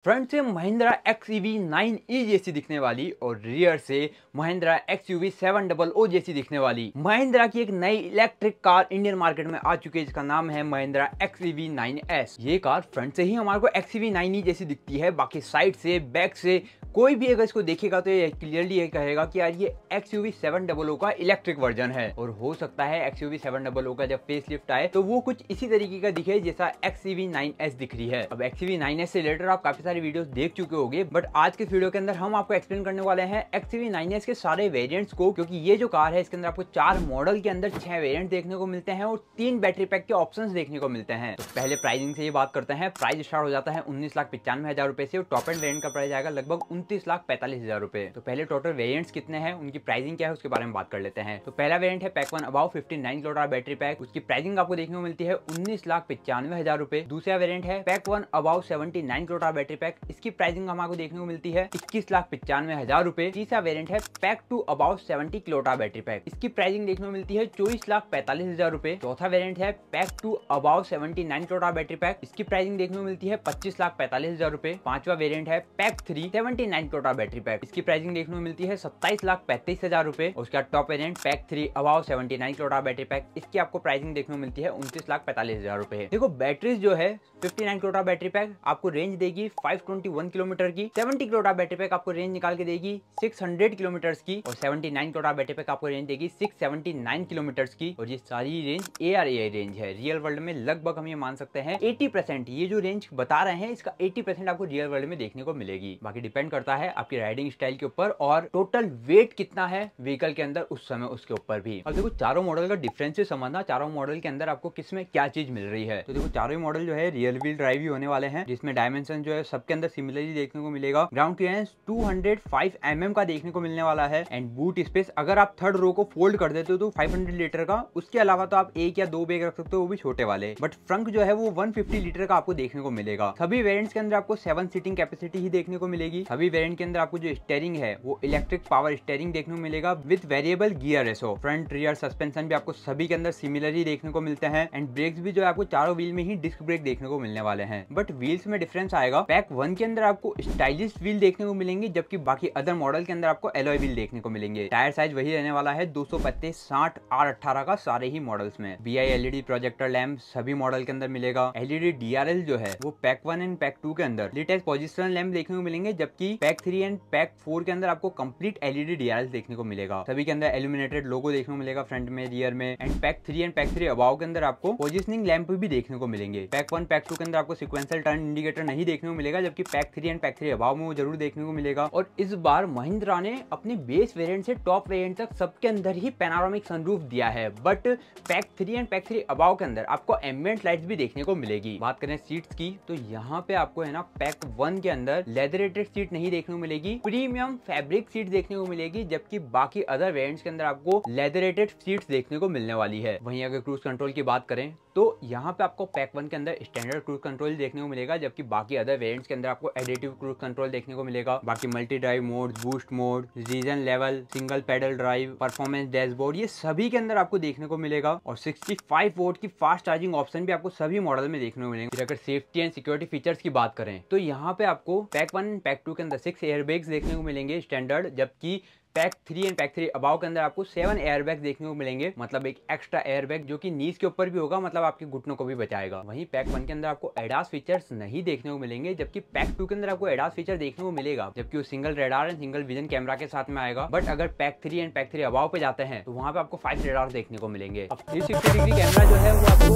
Front से Mahindra XEV9e जैसी दिखने वाली और रियर से महिंद्रा XUV700 जैसी दिखने वाली महिंद्रा की एक नई इलेक्ट्रिक कार इंडियन मार्केट में आ चुकी है, जिसका नाम है महिंद्रा XEV9S। ये कार फ्रंट से ही हमारे को XEV9e जैसी दिखती है, बाकी साइड से बैक से कोई भी अगर इसको देखेगा तो ये क्लियरली ये कहेगा कि यार ये XUV700 का इलेक्ट्रिक वर्जन है। और हो सकता है XUV700 का जब फेस लिफ्ट आए तो वो कुछ इसी तरीके का दिखे जैसा XEV9S दिख रही है। अब XEV9S से रिलेटेड आप काफी सारी वीडियोस देख चुके होंगे, बट आज के वीडियो के अंदर हम आपको एक्सप्लेन करने वाले हैं XEV9S के सारे वेरिएंट्स को, क्योंकि ये जो कार है इसके अंदर आपको 4 मॉडल के अंदर 6 वेरिएंट देखने को मिलते हैं और 3 बैटरी पैक के ऑप्शंस देखने को मिलते हैं। तो पहले प्राइसिंग से ये बात करते हैं। प्राइस स्टार्ट हो जाता है 19,95,000 रुपए से और टॉप एंड वेरिएंट का प्राइस आएगा लगभग 29,45,000 रुपए। तो पहले टोटल वेरिएंट्स कितने हैं, उनकी प्राइसिंग क्या है, उसके बारे में बात कर लेते हैं। तो पहला वेरिएंट है pack 1 about 59 kilowatt battery pack, उसकी प्राइसिंग आपको देखने को मिलती है 19,95,000 रुपए। दूसरा वेरिएंट है pack 1 about 79 kilowatt battery pack, इसकी प्राइसिंग हमारे देखने को मिलती है 21,95,000 रुपए। तीसरा वेरिएंट है pack 2 about 70 kilowatt battery pack, इसकी प्राइसिंग देखने को मिलती है 24,45,000 रुपए। चौथा वेरिएंट है pack 2 about 79 kilowatt battery pack, इसकी प्राइसिंग देखने को मिलती है 25,45,000 रुपए। पांचवा वेरिएंट है पैक 3 79 किलोवाट बैटरी पैक, इसकी प्राइसिंग देखने को मिलती है 27,35,000 रुपए। उसका top variant pack 3 about 79 kilowatt battery pack, इसकी आपको प्राइसिंग देखने को मिलती है 29,45,000 रुपए। देखो बैटरीज जो है 59 किलोवाट बैटरी पैक आपको रेंज देगी 521 किलोमीटर की, 70 किलोवाट बैटरी पैक आपको रेंज निकाल के देगी 600 किलोमीटर की और 79 किलोवाट बैटरी पैक आपको रेंज देगी 679 किलोमीटर की। और ये सारी रेंज ARAI रेंज है। रियल वर्ल्ड में लगभग हम ये मान सकते हैं 80%, ये जो रेंज बता रहे हैं इसका 80% आपको रियल वर्ल्ड में देखने को मिलेगी। बाकी डिपेंड करता है आपकी राइडिंग स्टाइल के ऊपर और टोटल वेट कितना है व्हीकल के अंदर उस समय उसके ऊपर भी। अब देखो चारों मॉडल का डिफरेंस से समझना, चारों मॉडल के अंदर आपको किसमें क्या चीज मिल रही है। तो देखो चारों मॉडल जो है रियल व्हील ड्राइव ही होने वाले हैं, जिसमें डायमेंशन जो है सबके अंदर सिमिलरली देखने को मिलेगा। ग्राउंड क्लियरेंस 205 mm का देखने को मिलने वाला है एंड बूट स्पेस अगर आप थर्ड रो को फोल्ड कर देते हो तो 500 लीटर का, उसके अलावा तो आप एक या दो बैग रख सकते हो, वो भी छोटे वाले। बट फ्रंट जो है वो 150 लीटर का आपको देखने को मिलेगा। सभी वेरिएंट्स के अंदर आपको 7 सीटिंग कैपेसिटी ही देखने को मिलेगी। सभी वेरिएंट के अंदर आपको जो स्टीयरिंग है वो इलेक्ट्रिक पावर स्टीयरिंग देखने को मिलेगा with variable gear ratio. Front rear suspension भी आपको सभी के अंदर सिमिलरली देखने को मिलते हैं एंड ब्रेक्स भी जो है आपको चारों व्हील में ही डिस्क ब्रेक देखने को मिलने वाले हैं। बट व्हील्स में डिफरेंस आएगा। पैक 1 के अंदर आपको स्टाइलिश व्हील देखने को मिलेंगे, जबकि बाकी अदर मॉडल के अंदर आपको एलॉय व्हील देखने को मिलेंगे। टायर साइज वही रहने वाला है 235 60 R18 का सारे ही मॉडल्स में। BI LED प्रोजेक्टर लैंप सभी मॉडल के अंदर मिलेगा। LED DRL जो है वो पैक 1 एंड पैक 2 के अंदर लेटेस्ट पोजिशनल लैंप देखने को मिलेंगे, जबकि पैक 3 एंड पैक 4 के अंदर आपको कंप्लीट LED DRL देखने को मिलेगा। सभी के अंदर इल्यूमिनेटेड लोगो देखने को मिलेगा फ्रंट में, रियर में। And pack 3 and pack 3 above के अंदर आपको पोजिशनिंग लैंप भी देखने को मिलेंगे। पैक 1 पैक 2 के अंदर आपको सिक्वेंशियल टर्न इंडिकेटर नहीं देखने को मिलेगा, जबकि पैक 3 एंड पैक 3 अबाव में वो जरूर देखने को मिलेगा। और इस बार महिंद्रा ने अपने बेस वेरिएंट से टॉप वेरिएंट तक सबके अंदर ही पैनोरामिक सनरूफ दिया है। But pack 3 and pack 3 above के अंदर आपको एम्बिएंट लाइट्स भी देखने को मिलेगी। बात करें सीट्स की तो यहाँ पे आपको है ना पैक 1 के अंदर लेदरेटेड सीट नहीं देखने को मिलेगी, प्रीमियम फैब्रिक सीट देखने को मिलेगी, जबकि बाकी अदर वेरिएंट्स के अंदर आपको लेदरेटेड सीट्स देखने को मिलने वाली है। वहीं अगर क्रूज कंट्रोल की बात करें तो यहाँ पे आपको पैक 1 के अंदर स्टैंडर्ड क्रूज कंट्रोल देखने को मिलेगा, जबकि बाकी अदर वेरिएंट्स के अंदर आपको एडिटिव क्रूज कंट्रोल देखने को मिलेगा। बाकी multi drive mode, boost mode, regen level, single pedal drive, performance dashboard, ये सभी के अंदर आपको देखने को मिलेगा। और 65 वोल्ट की फास्ट चार्जिंग ऑप्शन भी आपको सभी मॉडल में देखने को मिलेंगे। फिर अगर सेफ्टी एंड सिक्योरिटी फीचर्स की बात करें तो यहाँ पे आपको पैक 1 पैक 2 के अंदर 6 एयरबैग्स देखने को मिलेंगे स्टैंडर्ड, जबकि पैक 3 एंड पैक 3 अबाव के अंदर आपको 7 एयरबैग देखने को मिलेंगे, मतलब एक एक्स्ट्रा एयरबैग जो कि नीज के ऊपर भी होगा, मतलब आपके घुटनों को भी बचाएगा। वहीं पैक 1 के अंदर आपको एडास फीचर्स नहीं देखने को मिलेंगे, जबकि पैक 2 के अंदर आपको एडास फीचर देखने को मिलेगा, जबकि वो single radar and single vision camera के साथ में आएगा। बट अगर पैक 3 एंड पैक 3 अबाव पे जाते हैं तो वहाँ पे आपको 5 रेडार देखने को मिलेंगे। अब 360 डिग्री कैमरा जो है वो आपको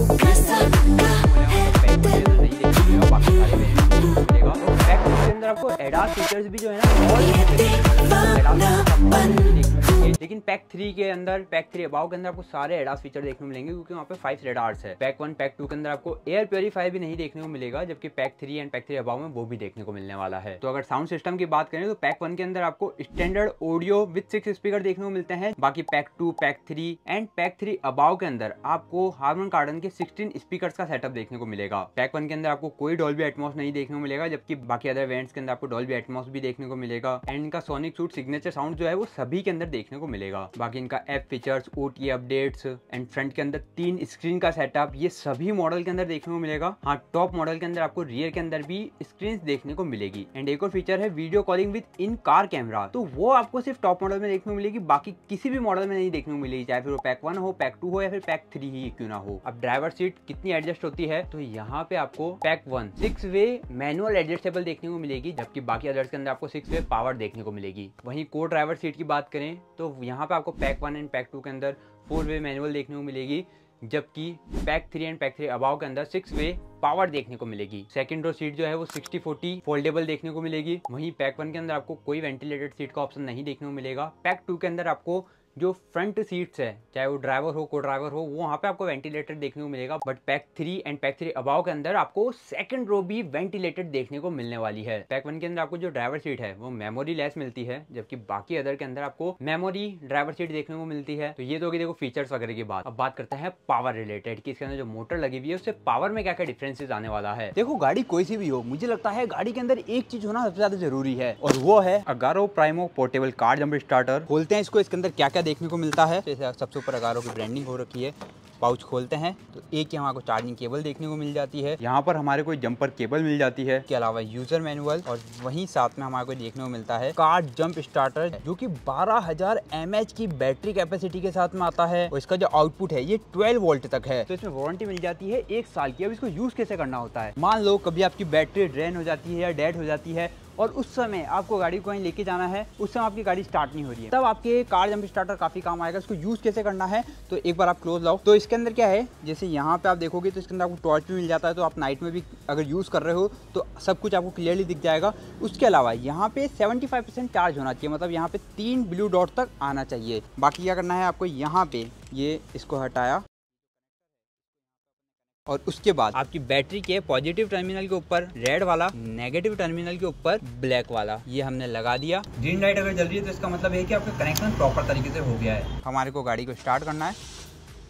आपको एडास फीचर्स भी जो है ना, लेकिन पैक 3 के अंदर पैक 3 अबाव के अंदर आपको सारे एडास फीचर देखने को मिलेंगे, क्योंकि वहाँ पे 5 रेडार्स है। पैक 1 पैक 2 के अंदर आपको एयर प्योरीफायर भी नहीं देखने को मिलेगा, जबकि पैक 3 एंड पैक 3 अबाव में वो भी देखने को मिलने वाला है। तो अगर साउंड सिस्टम की बात करें तो पैक 1 के अंदर आपको स्टैंडर्ड ऑडियो विद 6 स्पीकर देखने को मिलते हैं। बाकी pack 2 pack 3 and pack 3 above के अंदर आपको हार्मन कार्डन के 16 स्पीकर्स का सेटअप देखने को मिलेगा। पैक 1 के अंदर आपको कोई डॉल्बी एटमॉस नहीं देखने को मिलेगा, जबकि बाकी अदर वेरिएंट्स जिसके अंदर आपको डॉल्बी एटमॉस भी देखने को मिलेगा एंड इनका सोनिक सूट सिग्नेचर साउंड जो है वो सभी के अंदर देखने को मिलेगा। बाकी इनका app features, OTA updates and front के अंदर 3 स्क्रीन का सेटअप, ये सभी मॉडल के अंदर देखने को मिलेगा। हाँ, टॉप मॉडल के अंदर आपको रियर के अंदर भी स्क्रीन देखने को मिलेगी एंड एक और फीचर है video calling with in car camera, तो वो आपको सिर्फ टॉप मॉडल में देखने को मिलेगी, बाकी किसी भी मॉडल में नहीं देखने को मिलेगी, चाहे फिर वो पैक 1 हो, पैक 2 हो या फिर पैक 3 ही क्यों ना हो। अब ड्राइवर सीट कितनी एडजस्ट होती है, तो यहाँ पे आपको पैक 1 6 वे मैनुअल एडजस्टेबल देखने को मिलेगी, जबकि बाकी अदर्स के अंदर आपको 6 वे पावर देखने को मिलेगी। वहीं को ड्राइवर सीट की बात करें तो यहाँ पे आपको पैक 1 एंड पैक 2 के अंदर 4 वे मैनुअल देखने को मिलेगी, जबकि पैक 3 एंड पैक 3 अबाव के अंदर 6 वे पावर देखने को मिलेगी। सेकंड रो सीट जो है वो 60/40 फोल्डेबल देखने को मिलेगी। वहीं पैक 1 के अंदर आपको कोई वेंटिलेटेड सीट का ऑप्शन नहीं देखने को मिलेगा। पैक 2 के अंदर आपको जो फ्रंट सीट्स है, चाहे वो ड्राइवर हो, को ड्राइवर हो, वो वहाँ पे आपको वेंटिलेटेड देखने को मिलेगा, but pack 3 and pack 3 above के अंदर आपको सेकंड रो भी वेंटिलेटेड देखने को मिलने वाली है। पैक 1 के अंदर आपको जो ड्राइवर सीट है वो मेमोरी लेस मिलती है, जबकि बाकी अदर के अंदर आपको मेमोरी ड्राइवर सीट देखने को मिलती है। तो ये तो होगी देखो फीचर्स वगैरह की बात। अब बात करते हैं पावर रिलेटेड कि इसके अंदर जो मोटर लगी हुई है उससे पावर में क्या क्या डिफरेंसेस आने वाला है। देखो गाड़ी कोई सी भी हो, मुझे लगता है गाड़ी के अंदर एक चीज होना सबसे ज्यादा जरूरी है और वो है Agaro Primo portable car jump starter. खोलते हैं इसको, इसके अंदर क्या क्या देखने को मिलता है। जैसे सबसे ऊपर अगारो की ब्रांडिंग हो रखी है। पाउच खोलते हैं तो एक ही हमारे को चार्जिंग केबल देखने को मिल जाती है, यहाँ पर हमारे को जंपर केबल मिल जाती है, इसके अलावा यूजर मैनुअल और वहीं साथ में हमारे को देखने को मिलता है कार जंप स्टार्टर, जो कि 12,000 mAh की बैटरी कैपेसिटी के साथ में आता है और इसका जो आउटपुट है ये 12 वोल्ट तक है। तो इसमें वारंटी मिल जाती है 1 साल की। अब इसको यूज कैसे करना होता है, मान लो कभी आपकी बैटरी ड्रेन हो जाती है या डेड हो जाती है और उस समय आपको गाड़ी को कहीं लेके जाना है, उस समय आपकी गाड़ी स्टार्ट नहीं हो रही है, तब आपके कार जंप स्टार्टर काफी काम आएगा। इसको यूज कैसे करना है तो एक बार आप क्लोज लाओ, तो इसके अंदर क्या है, जैसे यहाँ पे आप देखोगे तो इसके अंदर आपको टॉर्च भी मिल जाता है, तो आप नाइट में भी अगर यूज कर रहे हो तो सब कुछ आपको क्लियरली दिख जाएगा। उसके अलावा यहाँ पे 75% चार्ज होना चाहिए, मतलब यहाँ पे 3 ब्लू डॉट तक आना चाहिए। बाकी क्या करना है आपको, यहाँ पे ये इसको हटाया और उसके बाद आपकी बैटरी के पॉजिटिव टर्मिनल के ऊपर रेड वाला, नेगेटिव टर्मिनल के ऊपर ब्लैक वाला, ये हमने लगा दिया। ग्रीन लाइट अगर जल रही है तो इसका मतलब है कि आपका कनेक्शन प्रॉपर तरीके से हो गया है। हमारे को गाड़ी को स्टार्ट करना है,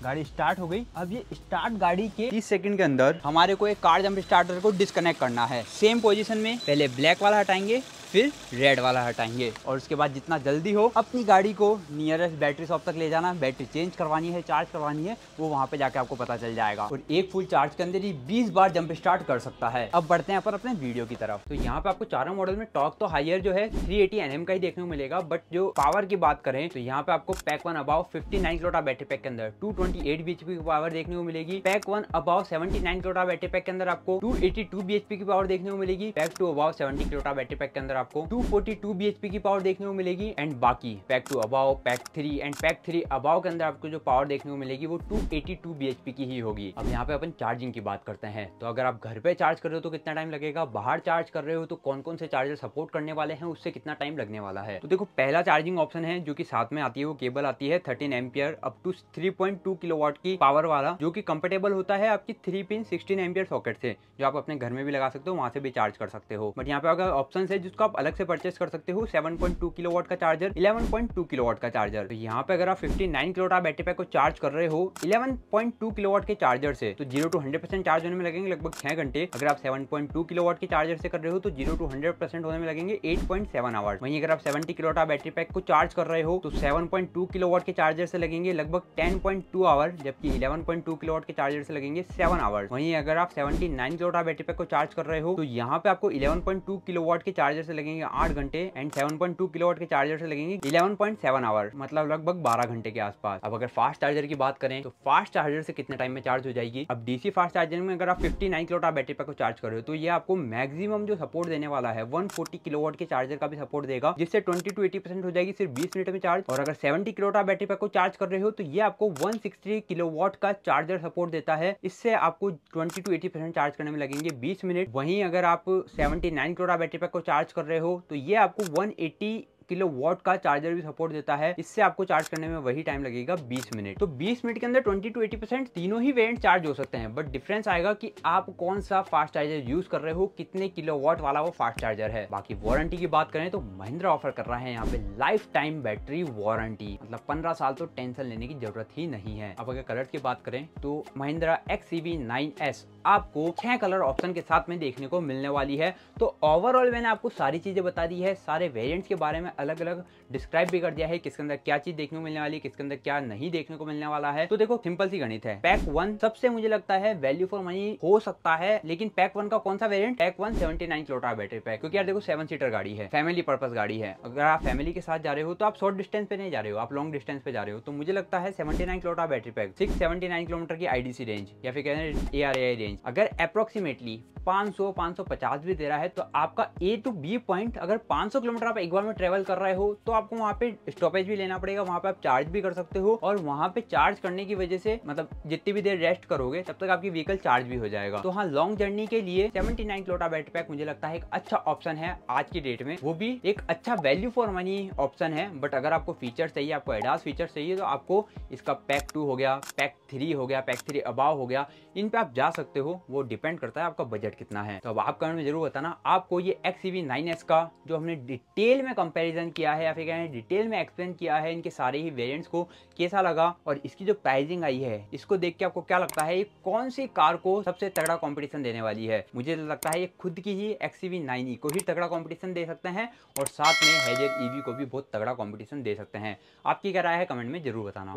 गाड़ी स्टार्ट हो गई। अब ये स्टार्ट गाड़ी के 30 सेकंड के अंदर हमारे को एक कार जंप स्टार्टर को डिस्कनेक्ट करना है। सेम पोजीशन में पहले ब्लैक वाला हटाएंगे, फिर रेड वाला हटाएंगे और उसके बाद जितना जल्दी हो अपनी गाड़ी को नियरेस्ट बैटरी शॉप तक ले जाना, बैटरी चेंज करवानी है, चार्ज करवानी है, वो वहाँ पे जाके आपको पता चल जाएगा। और एक फुल चार्ज के अंदर ही 20 बार जंप स्टार्ट कर सकता है। अब बढ़ते हैं अपन अपने वीडियो की तरफ। तो यहाँ पे आपको चारों मॉडल में टॉर्क तो हायर जो है 380 Nm का ही देखने को मिलेगा, बट जो पावर की बात करें तो यहाँ पे आपको pack 1 above 59 kilowatt battery pack के अंदर 228 bhp की पावर देखने को मिलेगी। Pack 1 above 79 kilowatt battery pack के अंदर आपको 282 bhp की पावर देखने को मिलेगी। Pack 2 above 70 kilowatt battery pack के अंदर आपको 242 bhp की पावर देखने को मिलेगी। एंड बाकी pack 2 above, pack 3 and pack 3 above के अंदर आपको जो पावर देखने को मिलेगी वो 282 bhp की ही होगी। अब यहाँ पे अपन चार्जिंग की बात करते हैं, तो अगर आप घर पे चार्ज कर रहे हो तो कितना टाइम लगेगा, बाहर चार्ज कर रहे हो तो कौन कौन से चार्जर सपोर्ट करने वाले हैं, उससे कितना टाइम लगने वाला है। तो देखो पहला चार्जिंग ऑप्शन है जो कि साथ में आती है, वो केबल आती है 13 एम्पियर अप टू 3.2 किलोवाट की पावर वाला, जो कि कंपेटेबल होता है आपकी 3 पिन 16 एम्पियर सॉकेट से, जो आप अपने घर में भी लगा सकते हो, वहां से भी चार्ज कर सकते हो। बट यहाँ पे अगर ऑप्शन है जिसको आप अलग से परचेस कर सकते हो, 7.2 किलोवाट का चार्जर, 11.2 किलोवाट का चार्जर। तो यहाँ पे अगर आप 59 किलोवाट बैटरी पैक को चार्ज कर रहे हो 11.2 किलोवाट के चार्जर से, तो 0 to 100% चार्ज होने में लगेंगे लगभग 6 घंटे। अगर आप 7.2 किलोवाट के चार्जर से कर रहे हो तो 0 to 100% होने में लगेंगे 8.7 आवर्स। वहीं अगर आप 70 किलोवाट बैटरी पैक को चार्ज कर रहे हो तो 7.2 किलोवाट के चार्जर से लगेंगे लगभग 10.2 आवर, जबकि 11.2 किलोवाट के चार्जर से लगेंगे 7 आवर्स। वहीं अगर आप 79 किलोवाट बैटरी पैक को चार्ज कर रहे हो तो यहाँ पे आपको 11.2 किलोवाट के चार्जर से लगेंगे 8 घंटे एंड 7.2 किलोवाट के चार्जर से लगेंगे 11.7 आवर, मतलब लगभग 12 घंटे के आसपास। अब अगर फास्ट चार्जर की बात करें तो फास्ट चार्जर से कितने टाइम में चार्ज हो जाएगी। अब डीसी फास्ट चार्जर में अगर आप 59 किलोवाट बैटरी पैक को चार्ज कर रहे हो तो ये आपको मैक्सिमम जो सपोर्ट देने वाला है 140 किलोवाट के चार्जर का भी सपोर्ट देगा, जिससे 20 to 80% हो जाएगी सिर्फ 20 मिनट में चार्ज। और अगर 70 किलोवाट बैटरी पैक को चार्ज कर रहे हो तो ये आपको 160 किलोवाट का चार्जर सपोर्ट देता है, इससे आपको 20 to 80% चार्ज करने में लगेंगे 20 मिनट। वहीं अगर आप 79 किलोवाट बैटरी पैक को चार्ज कर रहे हो तो ये आपको 180 किलोवाट का चार्जर भी सपोर्ट देता है। इससे आपको चार्ज करने में वही टाइम लगेगा 20 मिनट। तो 20 मिनट के अंदर 20 to 80% तीनों ही वेरिएंट चार्ज हो सकते हैं, बट डिफरेंस आएगा कि आप कौन सा फास्ट चार्जर यूज कर रहे हो, कितने किलोवाट वाला वो फास्ट चार्जर है। बाकी वारंटी की बात करें तो महिंद्रा ऑफर कर रहा है यहाँ पे लाइफ टाइम बैटरी वारंटी, मतलब 15 साल तो टेंशन लेने की जरूरत ही नहीं है। अब अगर कलर की बात करें तो महिंद्रा XEV 9S आपको 6 कलर ऑप्शन के साथ में देखने को मिलने वाली है। तो ओवरऑल मैंने आपको सारी चीजें बता दी है, सारे वेरिएंट्स के बारे में अलग अलग डिस्क्राइब भी कर दिया है, किसके अंदर क्या चीज देखने को मिलने वाली है, किसके अंदर क्या नहीं देखने को मिलने वाला है। तो देखो सिंपल सी गणित है, पैक 1 सबसे मुझे लगता है वैल्यू फॉर मनी हो सकता है, लेकिन पैक 1 का कौन सा variant, pack 1 79 kilowatt battery pack, क्योंकि यार देखो 7 सीटर गाड़ी है, फैमिली पर्पस गाड़ी है। अगर आप फैमिली के साथ जा रहे हो तो आप शॉर्ट डिस्टेंस पे नहीं जा रहे हो, आप लॉन्ग डिस्टेंस पे जा रहे हो, तो मुझे लगता है 79 किलोवाट बैटरी पैक 679 किलोमीटर की IDC रेंज या फिर कहते हैं ARAI रेंज, अगर अप्रोक्सीमेटली 500-550 भी दे रहा है, तो आपका A to B पॉइंट अगर 500 किलोमीटर आप एक बार में ट्रेवल कर रहे हो तो आपको वहाँ पे स्टॉपेज भी लेना पड़ेगा, वहाँ पे आप चार्ज भी कर सकते हो, और वहाँ पे चार्ज करने की वजह से मतलब जितनी भी देर रेस्ट करोगे तब तक आपकी व्हीकल चार्ज भी हो जाएगा। तो हाँ, लॉन्ग जर्नी के लिए 79 किलोवाट बैटरी पैक मुझे लगता है एक अच्छा ऑप्शन है आज की डेट में, वो भी एक अच्छा वैल्यू फॉर मनी ऑप्शन है। बट अगर आपको फीचर चाहिए, आपको एडास फीचर चाहिए, तो आपको इसका पैक 2 हो गया, पैक 3 हो गया, पैक 3 अबाव हो गया, इन पे आप जा सकते हो, वो डिपेंड करता है आपका बजट कितना है। तो अब आप कमेंट में जरूर बताना आपको ये XEV 9S का जो हमने डिटेल में कंपैरिजन किया है या फिर कहें डिटेल में एक्सप्लेन किया है, इनके सारे ही वेरिएंट्स को कैसा लगा, और इसकी जो प्राइसिंग आई है इसको देख के आपको क्या लगता है, ये कौन सी कार को सबसे तगड़ा कंपटीशन देने वाली है। मुझे लगता है ये खुद की ही XEV 9e को ही तगड़ा कंपटीशन दे सकते हैं, और साथ में हेजर EV को भी बहुत तगड़ा कंपटीशन दे सकते हैं। आपकी क्या राय है कमेंट में जरूर बताना।